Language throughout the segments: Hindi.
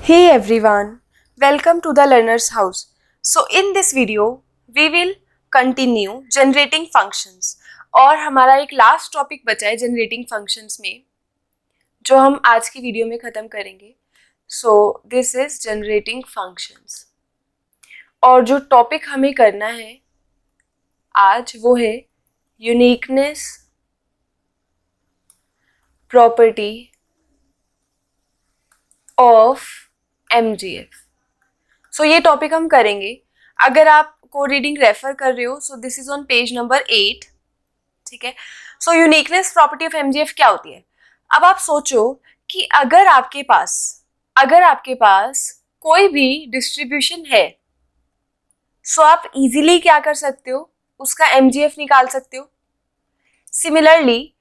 Hey everyone, welcome to the Learner's House. So in this video, we will continue generating functions और हमारा एक लास्ट टॉपिक बचा है जनरेटिंग फंक्शंस में जो हम आज की वीडियो में ख़त्म करेंगे. So this is generating functions और जो टॉपिक हमें करना है आज वो है यूनिकनेस प्रॉपर्टी ऑफ MGF. सो ये टॉपिक हम करेंगे. अगर आप कोड रीडिंग रेफर कर रहे हो so this is on page number 8. ठीक है. So uniqueness property of MGF क्या होती है. अब आप सोचो कि अगर आपके पास कोई भी डिस्ट्रीब्यूशन है सो आप इजीली क्या कर सकते हो, उसका MGF निकाल सकते हो. सिमिलरली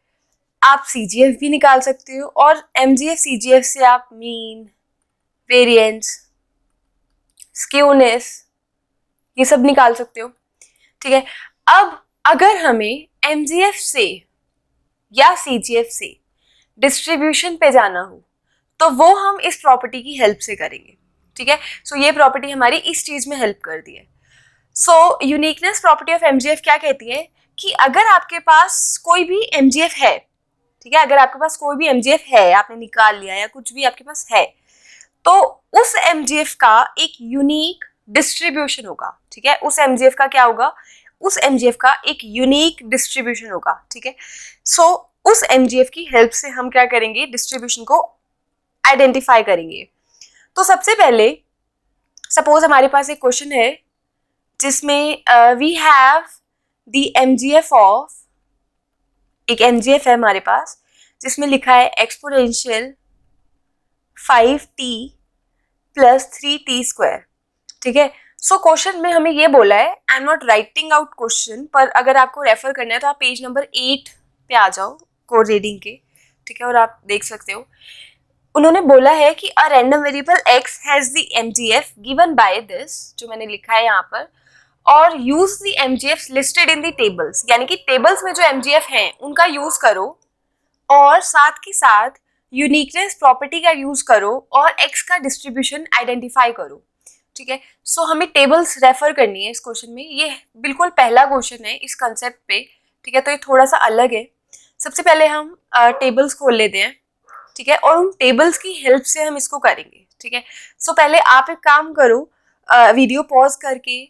आप CGF भी निकाल सकते हो और MGF CGF से आप मीन, वेरिएंस, स्क्यूनेस ये सब निकाल सकते हो. ठीक है. अब अगर हमें MGF से या CGF से डिस्ट्रीब्यूशन पे जाना हो तो वो हम इस प्रॉपर्टी की हेल्प से करेंगे. ठीक है. सो ये प्रॉपर्टी हमारी इस चीज में हेल्प कर दी है. So uniqueness property of MGF क्या कहती है कि अगर आपके पास कोई भी MGF है, ठीक है, अगर आपके पास कोई भी MGF है, आपने निकाल लिया या कुछ भी आपके पास है, तो उस MGF का एक यूनिक डिस्ट्रीब्यूशन होगा. ठीक है. उस MGF का क्या होगा, उस MGF का एक यूनिक डिस्ट्रीब्यूशन होगा. ठीक है. सो उस MGF की हेल्प से हम क्या करेंगे, डिस्ट्रीब्यूशन को आइडेंटिफाई करेंगे. तो सबसे पहले सपोज हमारे पास एक क्वेश्चन है जिसमें we have the MGF of, एक MGF है हमारे पास जिसमें लिखा है exponential 5t plus 3t square. ठीक है. सो क्वेश्चन में हमें ये बोला है, आई am not writing out question, पर अगर आपको रेफर करना है तो आप पेज नंबर 8 पे आ जाओ कोड रीडिंग के. ठीक है. और आप देख सकते हो उन्होंने बोला है कि a random variable x has the MGF given by this, जो मैंने लिखा है यहाँ पर, और use the MGF listed in the tables, यानी कि टेबल्स में जो MGF हैं उनका यूज करो और साथ के साथ यूनिकनेस प्रॉपर्टी का यूज करो और x का डिस्ट्रीब्यूशन आइडेंटिफाई करो. ठीक है. सो हमें टेबल्स रेफर करनी है इस क्वेश्चन में. ये बिल्कुल पहला क्वेश्चन है इस कंसेप्ट पे. ठीक है. तो ये थोड़ा सा अलग है. सबसे पहले हम टेबल्स खोल लेते हैं. ठीक है. और उन टेबल्स की हेल्प से हम इसको करेंगे. ठीक है. सो पहले आप एक काम करो, वीडियो पॉज करके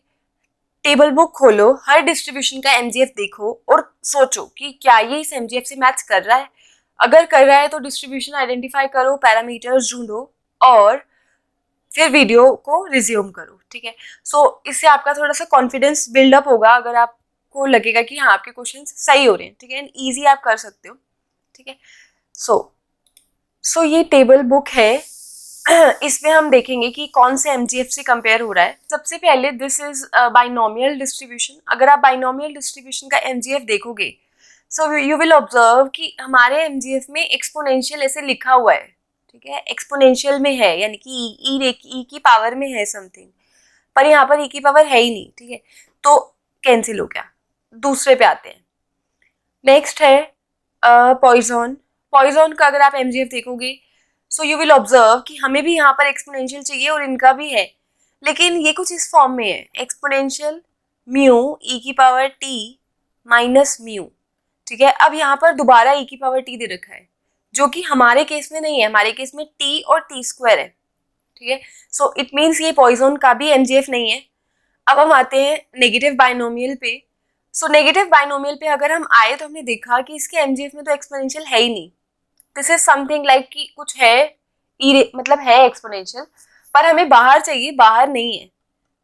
टेबल बुक खोलो, हर डिस्ट्रीब्यूशन का MGF देखो और सोचो कि क्या ये इस MGF से मैच कर रहा है. अगर कर रहा है तो डिस्ट्रीब्यूशन आइडेंटिफाई करो, पैरामीटर्स ढूंढो और फिर वीडियो को रिज्यूम करो. ठीक है. सो इससे आपका थोड़ा सा कॉन्फिडेंस बिल्डअप होगा, अगर आपको लगेगा कि हाँ आपके क्वेश्चन सही हो रहे हैं. ठीक है. एंड ईजी आप कर सकते हो. ठीक है. सो ये टेबल बुक है. इसमें हम देखेंगे कि कौन से MGF से कंपेयर हो रहा है. सबसे पहले दिस इज बाइनोमियल डिस्ट्रीब्यूशन. अगर आप बाइनोमियल डिस्ट्रीब्यूशन का MGF देखोगे सो यू विल ऑब्जर्व कि हमारे MGF में एक्सपोनेंशियल ऐसे लिखा हुआ है. ठीक है. एक्सपोनेंशियल में है, यानी कि ई की पावर में है समथिंग, पर यहाँ पर ई की पावर है ही नहीं. ठीक है. तो कैंसिल हो गया. दूसरे पे आते हैं. नेक्स्ट है पॉइजन. पॉइजन का अगर आप MGF देखोगे सो यू विल ऑब्जर्व कि हमें भी यहाँ पर एक्सपोनेंशियल चाहिए और इनका भी है, लेकिन ये कुछ इस फॉर्म में है, एक्सपोनेंशियल म्यू ई की पावर टी माइनस म्यू. ठीक है. अब यहाँ पर दोबारा ई की पावर टी दे रखा है, जो कि हमारे केस में नहीं है. हमारे केस में टी और टी स्क्वायर है. ठीक है. सो इट मीन्स ये पॉइजन का भी MGF नहीं है. अब हम आते हैं नेगेटिव बाइनोमियल पे. सो नेगेटिव बाइनोमियल पे अगर हम आए तो हमने देखा कि इसके MGF में तो एक्सपोनेंशियल है ही नहीं. दिस इज समथिंग लाइक कि कुछ है, मतलब है एक्सपोनेंशियल, पर हमें बाहर चाहिए, बाहर नहीं है.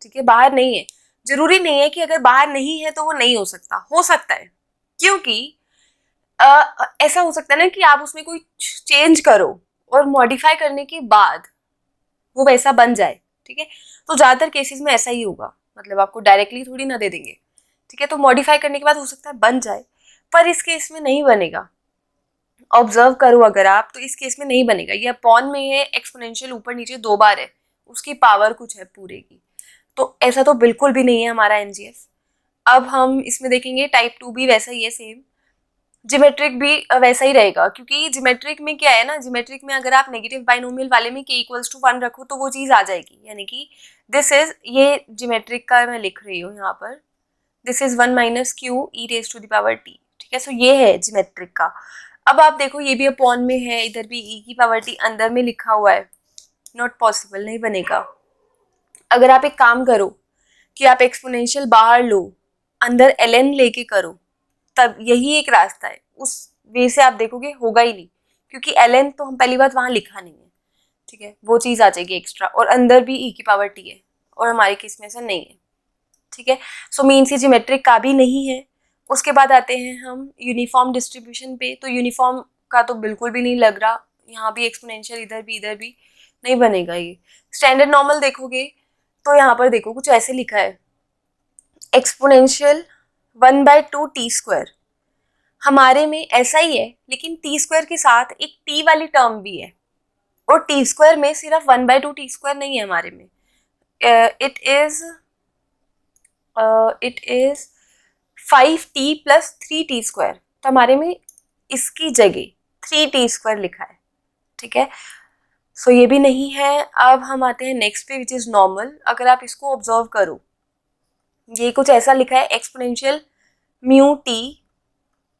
ठीक है. बाहर नहीं है. जरूरी नहीं है कि अगर बाहर नहीं है तो वो नहीं हो सकता, हो सकता है, क्योंकि ऐसा हो सकता है ना कि आप उसमें कोई चेंज करो और मॉडिफाई करने के बाद वो वैसा बन जाए. ठीक है. तो ज्यादातर केसेस में ऐसा ही होगा, मतलब आपको डायरेक्टली थोड़ी ना दे देंगे. ठीक है. तो मॉडिफाई करने के बाद हो सकता है बन जाए, पर इस केस में नहीं बनेगा. ऑब्जर्व करो अगर आप, तो इस केस में नहीं बनेगा. ये अपॉन में है, एक्सपोनेंशियल ऊपर नीचे 2 बार है, उसकी पावर कुछ है पूरे की, तो ऐसा तो बिल्कुल भी नहीं है हमारा MGF. अब हम इसमें देखेंगे टाइप 2 भी वैसा ही है सेम. जिमेट्रिक भी वैसा ही रहेगा, क्योंकि जिमेट्रिक में क्या है ना, जिमेट्रिक में अगर आप नेगेटिव बाइनोमियल वाले में k इक्वल्स टू 1 रखो तो वो चीज़ आ जाएगी, यानी कि दिस इज, ये जिमेट्रिक का मैं लिख रही हूँ यहाँ पर, this is 1 minus q e raise to the power t, ठीक है। सो ये है जिमेट्रिक का। अब आप देखो ये भी अपॉन में है, इधर भी ई की पावर टी अंदर में लिखा हुआ है, नॉट पॉसिबल, नहीं बनेगा। अगर आप एक काम करो कि आप एक्सपोनेंशियल बाहर लो, अंदर ln लेके करो, तब यही एक रास्ता है, उस वे से आप देखोगे होगा ही नहीं, क्योंकि ln तो हम पहली बात वहां लिखा नहीं है, ठीक है, वो चीज आ जाएगी एक्स्ट्रा, और अंदर भी ई की पावर टी है, और हमारे केस में ऐसा नहीं है, ठीक है। सो मीन्स ये जियोमेट्रिक का भी नहीं है। उसके बाद आते हैं हम यूनिफॉर्म डिस्ट्रीब्यूशन पे, तो यूनिफॉर्म का तो बिल्कुल भी नहीं लग रहा, यहाँ भी एक्सपोनेंशियल इधर भी नहीं बनेगा ये। स्टैंडर्ड नॉर्मल देखोगे तो यहाँ पर देखो कुछ ऐसे लिखा है, एक्सपोनेंशियल 1/2 टी स्क्वायर, हमारे में ऐसा ही है, लेकिन टी स्क्वायर के साथ एक टी वाली टर्म भी है, और टी स्क्वायर में सिर्फ 1/2 टी स्क्वायर नहीं है हमारे में, it is 5t plus 3t square, तो हमारे में इसकी जगह 3t स्क्वायर लिखा है, ठीक है। सो ये भी नहीं है। अब हम आते हैं नेक्स्ट पे, विच इज नॉर्मल। अगर आप इसको ऑब्जर्व करो, ये कुछ ऐसा लिखा है, exponential mu T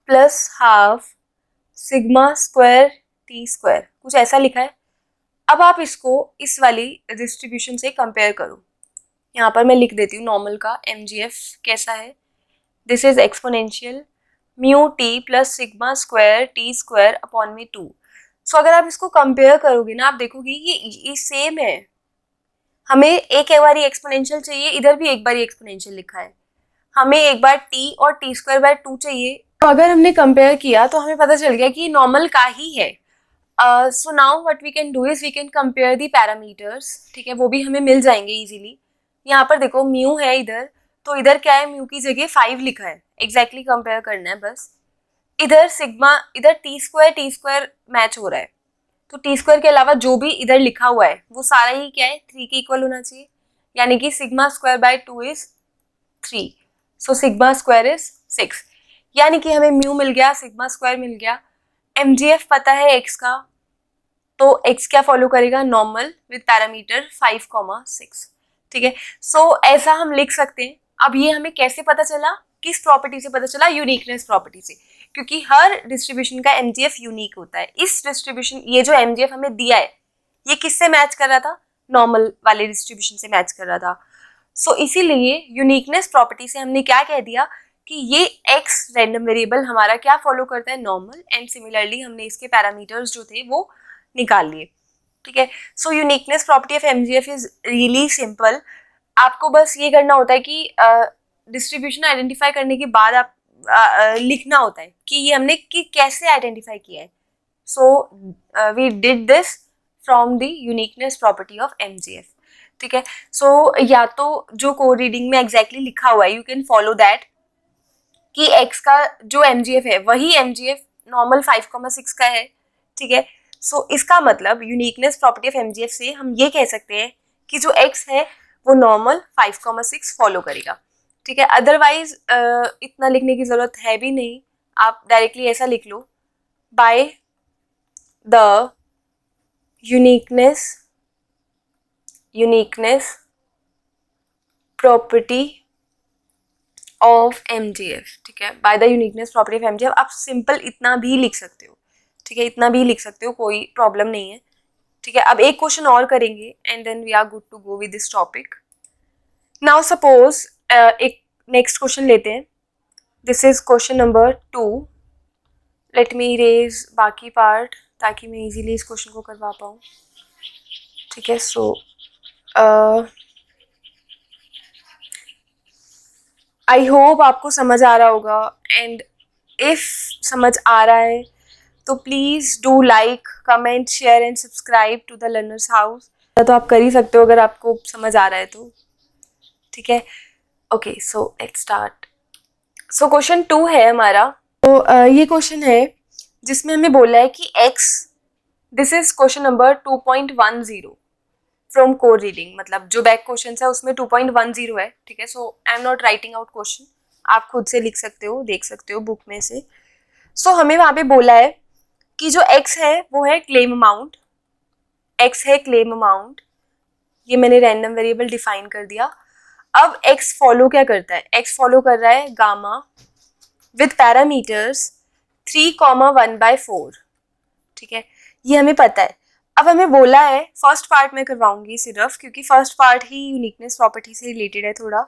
plus half sigma square T square, कुछ ऐसा लिखा है। अब आप इसको इस वाली डिस्ट्रीब्यूशन से कंपेयर करो, यहाँ पर मैं लिख देती हूँ नॉर्मल का MGF कैसा है। This is exponential mu T plus sigma square T square upon में 2। सो अगर आप इसको कंपेयर करोगे ना, आप देखोगे ये सेम है, हमें एक बारी एक्सपोनेंशियल चाहिए, इधर भी एक बारी एक्सपोनेंशियल लिखा है, हमें एक बार t और t स्क्वायर बाय 2 चाहिए। तो अगर हमने कंपेयर किया तो हमें पता चल गया कि नॉर्मल का ही है। So now what we can do is we can compare the parameters, ठीक है, वो भी हमें मिल जाएंगे इजीली। यहाँ पर देखो म्यू है इधर, तो इधर क्या है, म्यू की जगह 5 लिखा है, एग्जैक्टली कंपेयर करना है बस। इधर सिग्मा, इधर टी स्क्वायर मैच हो रहा है, तो टी स्क्वायर के अलावा जो भी इधर लिखा हुआ है वो सारा ही क्या है, 3 के इक्वल होना चाहिए, यानी कि sigma square by 2 is 3, so sigma square is 6, यानी कि हमें म्यू मिल गया, सिग्मा स्क्वायर मिल गया। MGF पता है x का, तो x क्या फॉलो करेगा, नॉर्मल विद पैरामीटर 5,6, ठीक है। सो ऐसा हम लिख सकते हैं। अब ये हमें कैसे पता चला, किस प्रॉपर्टी से पता चला, यूनिकनेस प्रॉपर्टी से, क्योंकि हर डिस्ट्रीब्यूशन का MGF यूनिक होता है। इस डिस्ट्रीब्यूशन, ये जो MGF हमें दिया है, ये किससे मैच कर रहा था, नॉर्मल वाले डिस्ट्रीब्यूशन से मैच कर रहा था। सो इसीलिए यूनिकनेस प्रॉपर्टी से हमने क्या कह दिया कि ये x रैंडम वेरिएबल हमारा क्या फॉलो करता है, नॉर्मल, एंड सिमिलरली हमने इसके पैरामीटर्स जो थे वो निकाल लिए, ठीक है। So uniqueness property of MGF is really simple. आपको बस ये करना होता है कि डिस्ट्रीब्यूशन आइडेंटिफाई करने के बाद आप लिखना होता है कि ये हमने कि कैसे आइडेंटिफाई किया है। So we did this from the uniqueness property of MGF, ठीक है। सो या तो जो कोड रीडिंग में एग्जैक्टली लिखा हुआ है, यू कैन फॉलो दैट, कि x का जो MGF है वही MGF नॉर्मल 5,6 का है, ठीक है। सो इसका मतलब यूनिकनेस प्रॉपर्टी ऑफ MGF से हम ये कह सकते हैं कि जो x है वो नॉर्मल 5,6 फॉलो करेगा, ठीक है। अदरवाइज इतना लिखने की जरूरत है भी नहीं, आप डायरेक्टली ऐसा लिख लो, by the uniqueness property of MGF, ठीक है, by the uniqueness property of MGF। आप सिंपल इतना भी लिख सकते हो, ठीक है, इतना भी लिख सकते हो, कोई प्रॉब्लम नहीं है, ठीक है। अब एक क्वेश्चन और करेंगे and then we are good to go with this topic. Now suppose एक नेक्स्ट क्वेश्चन लेते हैं, this is question number 2। Let me erase बाकी पार्ट ताकि मैं इजीली इस क्वेश्चन को करवा पाऊँ, ठीक है। सो आई होप आपको समझ आ रहा होगा, एंड इफ समझ आ रहा है तो please do like, comment, share and subscribe to the learners house. तो आप कर ही सकते हो अगर आपको समझ आ रहा है तो, ठीक है। Okay, so let's start. So question 2 है हमारा। तो ये क्वेश्चन है जिसमें हमें बोला है कि x, this is question number 2.10 from code reading, मतलब जो बैक क्वेश्चन है उसमें 2.10 है, ठीक है। So I am not writing out question, आप खुद से लिख सकते हो, देख सकते हो बुक में से। सो हमें वहां पे बोला है कि जो x है वो है क्लेम अमाउंट, x है क्लेम अमाउंट, ये मैंने रैंडम वेरिएबल डिफाइन कर दिया। अब x फॉलो क्या करता है, x फॉलो कर रहा है गामा विथ पैरामीटर्स 3,1/4, ठीक है, ये हमें पता है। अब हमें बोला है, फर्स्ट पार्ट में करवाऊंगी सिर्फ, क्योंकि फर्स्ट पार्ट ही यूनिकनेस प्रॉपर्टी से रिलेटेड है थोड़ा,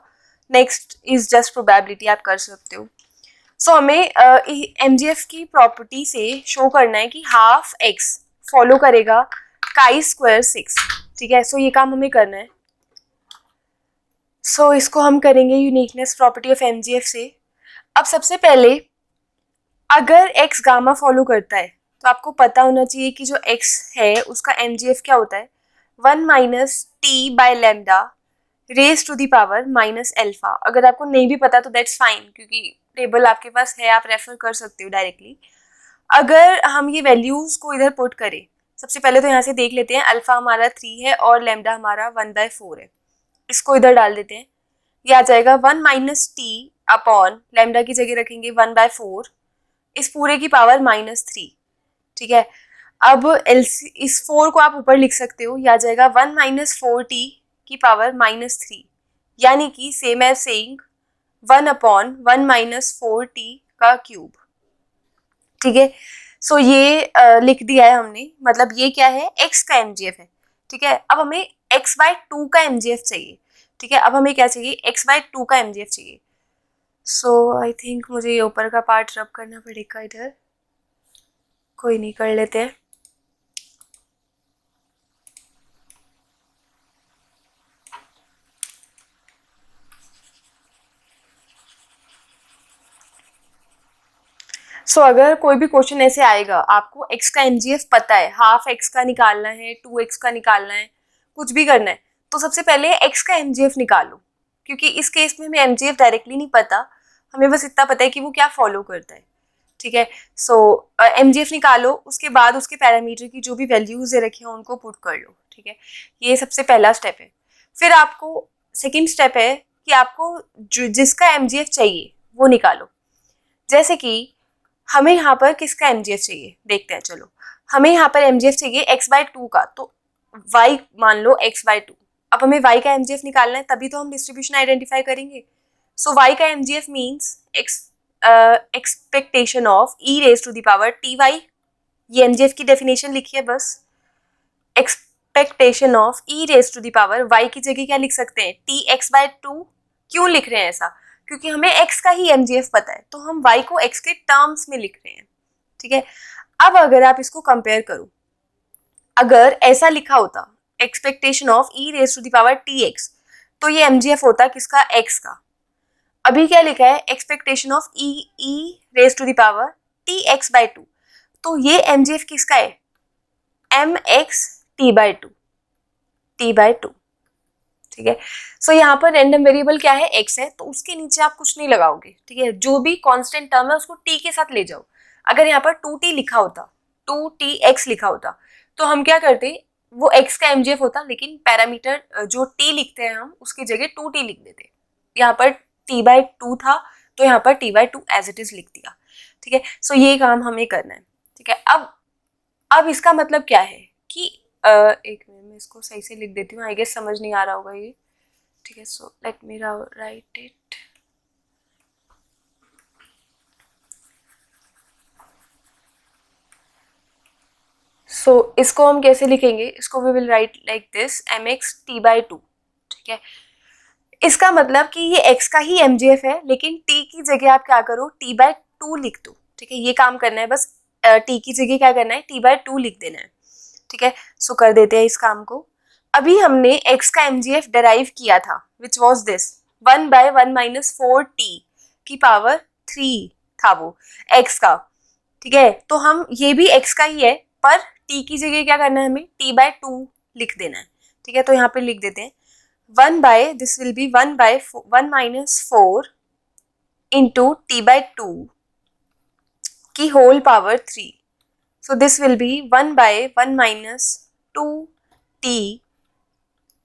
नेक्स्ट इज जस्ट प्रोबेबिलिटी, आप कर सकते हो। सो हमें एमजीएफ की प्रॉपर्टी से शो करना है कि हाफ एक्स फॉलो करेगा काई स्क्वायर 6, ठीक है। सो ये काम हमें करना है। सो इसको हम करेंगे यूनिकनेस प्रॉपर्टी ऑफ एमजीएफ से। अब सबसे पहले अगर एक्स गामा फॉलो करता है तो आपको पता होना चाहिए कि जो एक्स है उसका एमजीएफ क्या होता है, 1 minus t by lambda raise to the power minus alpha. अगर आपको नहीं भी पता तो दैट्स फाइन, क्योंकि टेबल आपके पास है, आप रेफर कर सकते हो डायरेक्टली। अगर हम ये वैल्यूज को इधर पुट करें, सबसे पहले तो यहाँ से देख लेते हैं, अल्फा हमारा 3 है और लैम्डा हमारा 1/4 है, इसको इधर डाल देते हैं। ये आ जाएगा 1 माइनस टी अपॉन लैम्डा की जगह रखेंगे 1/4, इस पूरे की पावर -3, ठीक है। अब इस 4 को आप ऊपर लिख सकते हो, ये आ जाएगा 1 माइनस 4t की पावर -3, यानी कि same as saying 1 upon 1 minus 4t का क्यूब, ठीक है। सो ये लिख दिया है हमने, मतलब ये क्या है, x का एमजीएफ है, ठीक है। अब हमें x/2 का एमजीएफ चाहिए, ठीक है। अब हमें क्या चाहिए, x/2 का एमजीएफ चाहिए। सो आई थिंक मुझे ये ऊपर का पार्ट रब करना पड़ेगा इधर, कोई नहीं, कर लेते हैं। सो अगर कोई भी क्वेश्चन ऐसे आएगा, आपको x का एमजीएफ पता है, हाफ x का निकालना है, 2x का निकालना है, कुछ भी करना है, तो सबसे पहले x का एमजीएफ निकालो, क्योंकि इस केस में हमें एमजीएफ डायरेक्टली नहीं पता, हमें बस इतना पता है कि वो क्या फॉलो करता है, ठीक है। सो एमजीएफ निकालो, उसके बाद उसके पैरामीटर की जो भी वैल्यूज दे रखी हैं उनको पुट कर लो, ठीक है। ये सबसे पहला स्टेप है। फिर आपको सेकेंड स्टेप है कि आपको जिसका एमजीएफ चाहिए वो निकालो। जैसे कि हमें यहाँ पर किसका एमजीएफ चाहिए, देखते हैं, चलो। हमें यहाँ पर एमजीएफ चाहिए x/2 का, तो y मान लो x/2। अब हमें y का एमजीएफ निकालना है, तभी तो हम डिस्ट्रीब्यूशन आइडेंटिफाई करेंगे। सो y का MGF means expectation of e raise to the power t y, ये एमजीएफ की डेफिनेशन लिखी है बस। Expectation of e raise to the power y की जगह क्या लिख सकते हैं, tx/2। क्यों लिख रहे हैं ऐसा, क्योंकि हमें x का ही एमजीएफ पता है, तो हम y को x के टर्म्स में लिख रहे हैं, ठीक है। अब अगर आप इसको कंपेयर करो, अगर ऐसा लिखा होता expectation of e raise to the power tx, तो ये एमजीएफ होता किसका, x का। अभी क्या लिखा है, expectation of e raise to the power tx/2, तो ये एमजीएफ किसका है, mx t/2, ठीक है। सो यहाँ पर रैंडम वेरिएबल क्या है, x है, तो उसके नीचे आप कुछ नहीं लगाओगे, ठीक है। जो भी कांस्टेंट टर्म है उसको t के साथ ले जाओ। अगर यहाँ पर 2t लिखा होता, 2tx लिखा होता, तो हम क्या करते, वो x का एमजीएफ होता, लेकिन पैरामीटर जो t लिखते हैं हम उसकी जगह 2t लिख देते। यहाँ पर t/2 था, तो यहाँ पर t/2 एज इट इज लिख दिया, ठीक है। सो ये काम हमें करना है, ठीक है। अब इसका मतलब क्या है कि एक मिनट में इसको सही से लिख देती हूँ, आई गेस समझ नहीं आ रहा होगा ये, ठीक है। So let me write it. So इसको हम कैसे लिखेंगे, इसको we will write like this, mx t/2, ठीक है। इसका मतलब कि ये x का ही mgf है, लेकिन t की जगह आप क्या करो, t/2 लिख दो, ठीक है। ये काम करना है बस, t की जगह क्या करना है, t/2 लिख देना है, ठीक है। सो कर देते हैं इस काम को। अभी हमने x का mgf डिराइव किया था, which was this 1/1 minus 4t की पावर 3 था वो x का, ठीक है। तो हम ये भी x का ही है, पर t की जगह क्या करना है, हमें t/2 लिख देना है, ठीक है। तो यहाँ पे लिख देते हैं 1/, this will be 1/1 minus 4 into t/2 की whole power 3। So this will be 1/1 minus 2t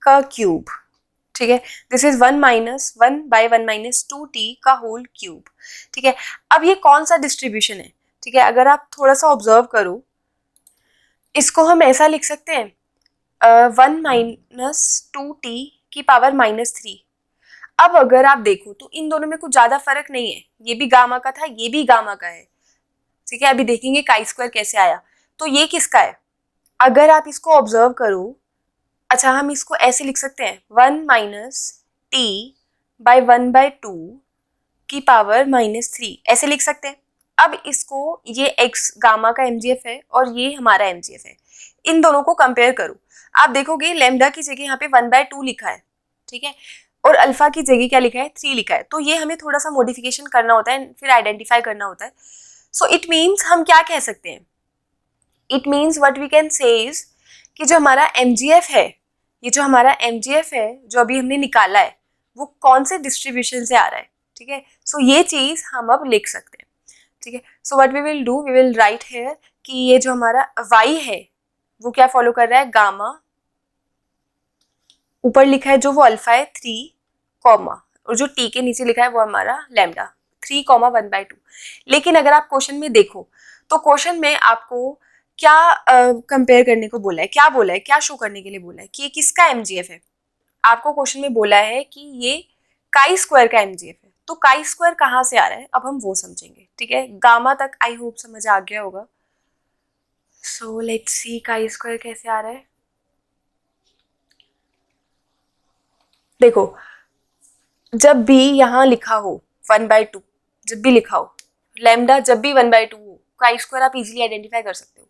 का क्यूब, ठीक है। दिस इज 1/1 minus 2t का होल क्यूब, ठीक है। अब ये कौन सा डिस्ट्रीब्यूशन है, ठीक है, अगर आप थोड़ा सा ऑब्जर्व करो, इसको हम ऐसा लिख सकते हैं 1 - 2t की पावर -3। अब अगर आप देखो तो इन दोनों में कुछ ज्यादा फर्क नहीं है, ये भी गामा का था, ये भी गामा का है, ठीक है। अभी देखेंगे काई स्क्वायर कैसे आया। तो ये किसका है, अगर आप इसको ऑब्जर्व करो, अच्छा हम इसको ऐसे लिख सकते हैं 1 - t/1/2 की पावर -3, ऐसे लिख सकते हैं। अब इसको, ये x गामा का mgf है और ये हमारा mgf है, इन दोनों को कंपेयर करो। आप देखोगे लैम्डा की जगह यहाँ पे 1/2 लिखा है, ठीक है, और अल्फा की जगह क्या लिखा है, 3 लिखा है। तो ये हमें थोड़ा सा मॉडिफिकेशन करना होता है, फिर आइडेंटिफाई करना होता है। सो इट मीन्स हम क्या कह सकते हैं, it means what we can say is कि जो हमारा mgf है, ये जो हमारा mgf है जो अभी हमने निकाला है, वो कौन से डिस्ट्रीब्यूशन से आ रहा है, ठीक है। सो ये चीज हम अब लिख सकते हैं, ठीक है। So what we will do, we will write here कि ये जो हमारा y है वो क्या फॉलो कर रहा है, गामा, ऊपर लिखा है जो वो अल्फा है 3, कॉमा, और जो t के नीचे लिखा है वो हमारा लैम्डा 3, 1/2। लेकिन अगर आप क्वेश्चन में देखो तो क्वेश्चन में आपको क्या कंपेयर करने को बोला है, क्या बोला है, क्या शो करने के लिए बोला है कि ये किसका mgf है। आपको क्वेश्चन में बोला है कि ये काई स्क्वायर का mgf है। तो काई स्क्वायर कहाँ से आ रहा है, अब हम वो समझेंगे, ठीक है। गामा तक आई होप समझ आ गया होगा। So let's see chi square कैसे आ रहा है। देखो, जब भी यहाँ लिखा हो 1/2, जब भी लिखा हो लैम्डा, जब भी 1/2 हो, काई स्क्वायर आप इजीली आइडेंटिफाई कर सकते हो।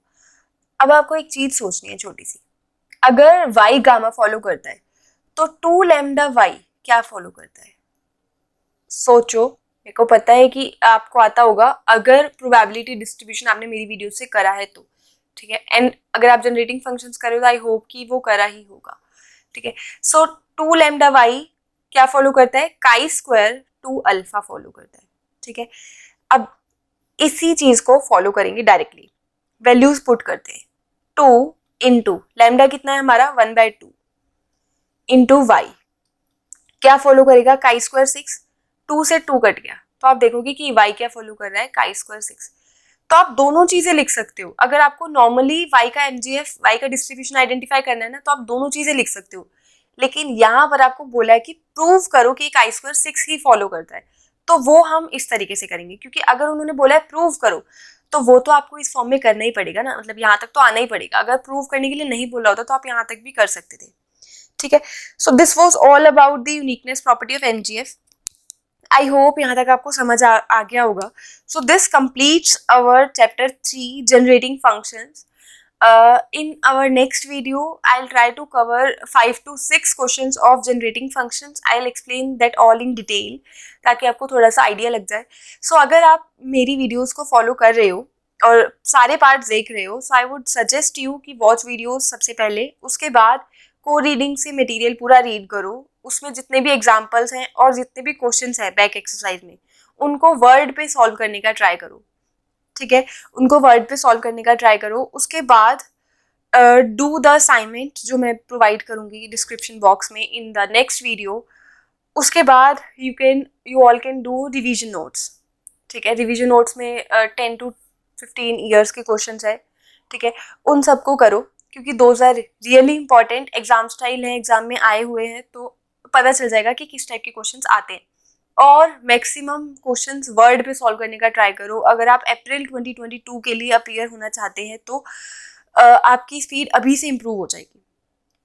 अब आपको एक चीज सोचनी है छोटी सी, अगर y गामा फॉलो करता है तो 2 लैम्डा y क्या फॉलो करता है, सोचो। मेरे को पता है कि आपको आता होगा, अगर प्रोबेबिलिटी डिस्ट्रीब्यूशन आपने मेरी वीडियो से करा है तो, ठीक है। एंड अगर आप जनरेटिंग फंक्शंस कर रहे हो तो आई होप कि वो करा ही होगा, ठीक है। सो 2 लैम्डा y क्या फॉलो करता है, काई स्क्वायर 2 अल्फा फॉलो करता है, ठीक है। अब इसी चीज को फॉलो करेंगे डायरेक्टली, वैल्यूज पुट करते हैं, 2 इंटू लैम्डा कितना है हमारा 1/2 इंटू y क्या फॉलो करेगा, काई स्क्वायर 6, 2 से 2 कट गया तो आप देखोगे कि y क्या फॉलो कर रहा है, काई स्क्वायर 6। तो आप दोनों चीजें लिख सकते हो। अगर आपको नॉर्मली y का mgf, y का डिस्ट्रीब्यूशन आइडेंटिफाई करना है ना, तो आप दोनों चीजें लिख सकते हो। लेकिन यहाँ पर आपको बोला है कि प्रूव करो कि काई स्क्वायर 6 ही फॉलो करता है, तो वो हम इस तरीके से करेंगे। क्योंकि अगर उन्होंने बोला है प्रूव करो, तो वो तो आपको इस फॉर्म में करना ही पड़ेगा ना, मतलब यहाँ तक तो आना ही पड़ेगा। अगर प्रूव करने के लिए नहीं बोला होता तो आप यहाँ तक भी कर सकते थे, ठीक है। So this was all about the uniqueness property of MGF. I hope यहाँ तक आपको समझ आ गया होगा। So this completes our chapter 3 generating functions. In our next video, I'll try to cover 5 to 6 questions of generating functions. I'll explain that all in detail ताकि आपको थोड़ा सा आइडिया लग जाए. So अगर आप मेरी वीडियोस को फॉलो कर रहे हो और सारे पार्ट्स देख रहे हो, so I would suggest you कि वॉच वीडियोस सबसे पहले, उसके बाद को रीडिंग से मटेरियल पूरा रीड करो, उसमें जितने भी एग्जाम्पल्स हैं और जितने भी क्वेश्चंस हैं बैक एक्सरसाइज में, उनको वर्ड पे सॉल्व करने का ट्राई करो, ठीक है। उनको वर्ड पे सॉल्व करने का ट्राई करो। उसके बाद डू द असाइनमेंट जो मैं प्रोवाइड करूँगी डिस्क्रिप्शन बॉक्स में इन द नेक्स्ट वीडियो। उसके बाद you all can do revision notes, ठीक है। रिवीजन नोट्स में 10 to 15 ईयर्स के क्वेश्चंस है, ठीक है। उन सबको करो क्योंकि those are really important. Exam style है, एग्जाम में आए हुए हैं, तो पता चल जाएगा कि किस टाइप के क्वेश्चंस आते हैं। और मैक्सिमम क्वेश्चंस वर्ड पे सॉल्व करने का ट्राई करो। अगर आप अप्रैल 2022 के लिए अपीयर होना चाहते हैं तो आपकी स्पीड अभी से इम्प्रूव हो जाएगी,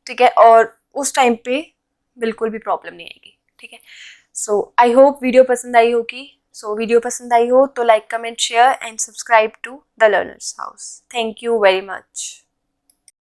ठीक है। और उस टाइम पे बिल्कुल भी प्रॉब्लम नहीं आएगी, ठीक है। सो आई होप वीडियो पसंद आई होगी। सो वीडियो पसंद आई हो तो like, comment, share and subscribe to the learners house. Thank you very much.